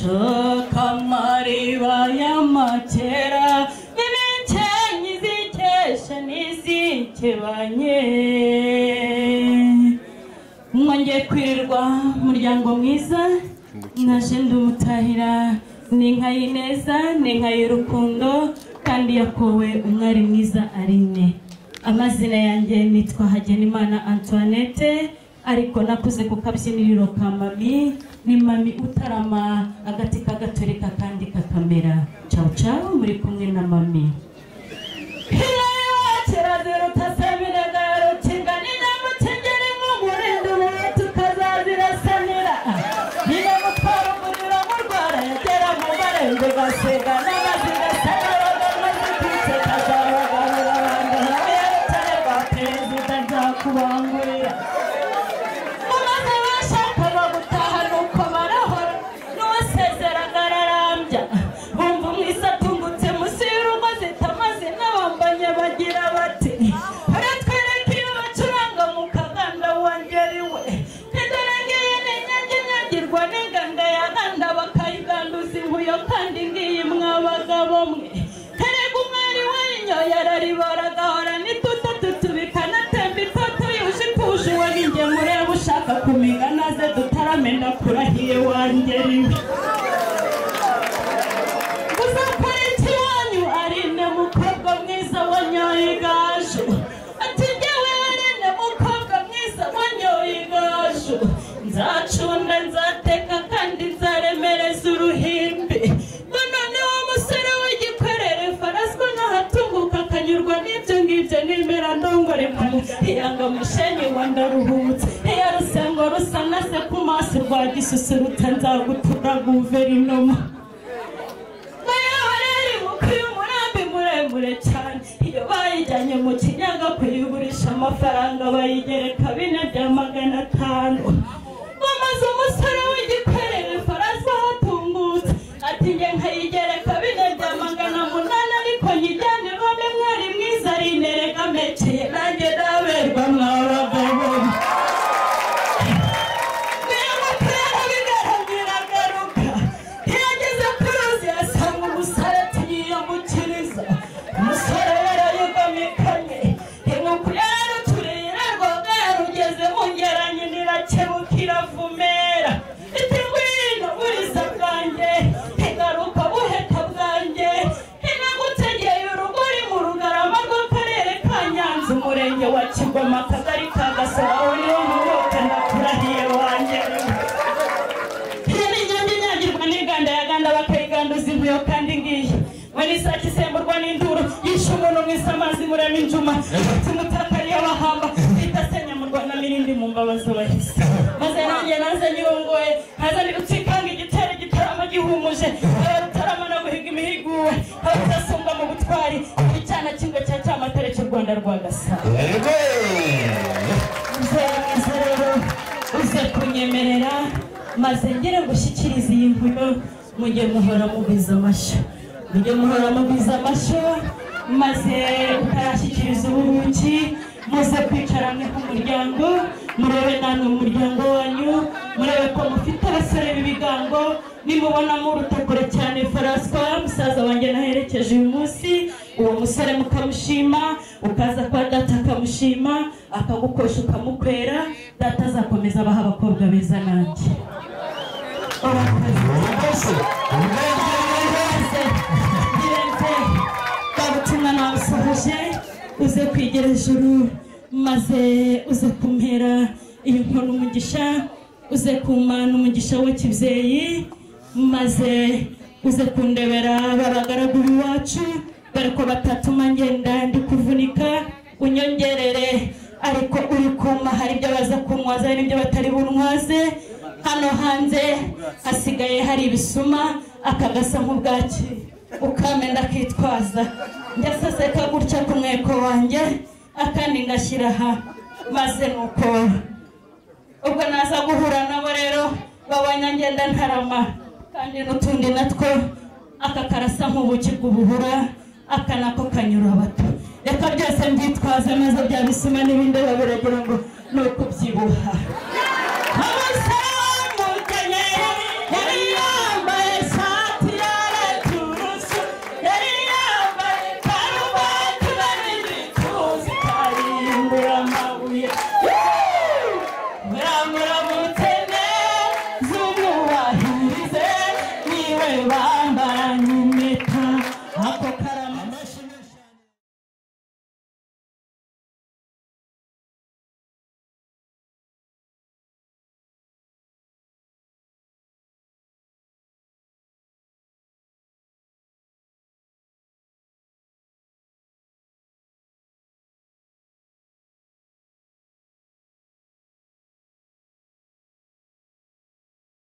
shoka mariba y'amakera n'ibicyenyi zikesha n'izikebanye mwongeye kwirirwa umuryango mwiza naje ndumutahira n'inka y'ineza n'inka y'urukundo kandi yakowe umwari mwiza Aline. Amazina yanjye nitwa Hagenimana Antoinette ariko nakuze ku kabyiniriro ka mami ni mami utarama agati kagatoreka kandi kakamera. Ciao ciao muri kumwe na mami. Kumigana ze dutaramenda kurahiye wangeriwe uzakora iki wanyu Aline mukobwa mwiza wanyoye igaju ati njyewe Aline mukobwa mwiza wanyoye igaju nzacunda nzateka kandi nzaremereza uruhimbi none wo musore w'igikwerere faraswa n'ahatunguka akanyurwa n'ibyo ngibyo nimera ndongore iyanga mushenyi wa ndaruhutse yarusengo rusana se ku maso rwa gisusuruta nzagutura guverinoma bayahoreri mukwiye umurambi muremure cyane iyo bayijyanye mu kinyaga kuyigurisha amafaranga bayigereka 4 bya 500 bamaze umusore w'igikwerere faraswa hatungutse ati nge nkayigereka 4 bya 800 ariko nyijyane bamwe mwari mwiza rinerega mekeye nanjye ndaberwa mwabagabo Makagari kagasara uri umuhoka nakurahiye wangeriwe hiri nyange nyagirwa n'iganda yaganda bakayiganduza impuyo kandi ngiye wani saki semburwa n'induru yishe umuntu mwisa amazi murema injuma timutakariye abahamba itasenya mu Rwanda mirindi mu mbabazo bahise maze nanjye naze nyirungoye haza ni gucikanga igitero gitarama gihumuje abarutarama no guhiga imihiguwe abadasumba mu butwari icyana kimwe cya Cyamatare cy'u Rwanda rwa Gasabo uze kunyemerera maze ngire gushyikiriza iyi nkuru mujye muhora mubiza amashyo maze utarashyikiriza ubuki muze kwicaramwe ku muryango murebe namwe mu muryango wanyu murebe ko mufite abasore b'ibigango nimubona murutakure cyane Faraswa musaza wanjye naherekeje uyu munsi uwo musore mukamushima ukaza kwa data akamushima akagukosha ukamukwera data azakomeza abaha abakobwa beza nanjye kabutumwa nawusohoje uze kwigera ijuru maze uze kumpera iyo nkono umugisha uze kumana umugisha wa kibyeyi maze uze kundebera babagaragu biwacu dore ko batatuma ngenda ndi kuvunika unyongerere ariko uri kuma hari ibyo baza kunwaza hari ibyo batari bunwaze hano hanze hasigaye hari ibisuma akagasa nk'ubwaki ukamenda kitwaza njyasaseka gutya ku mweko wanjye akandi ngashyira aha maze nuko ubwo naza guhura nabo rero babanya ngenda ntarama kandi n'utundi natwo aka karasa nk'ubuki bw'ubuhura aka nako kanyura bato reka byose mbitwaze maze bya bisuma n'ibindi babiragira ngo ni ukubyibuha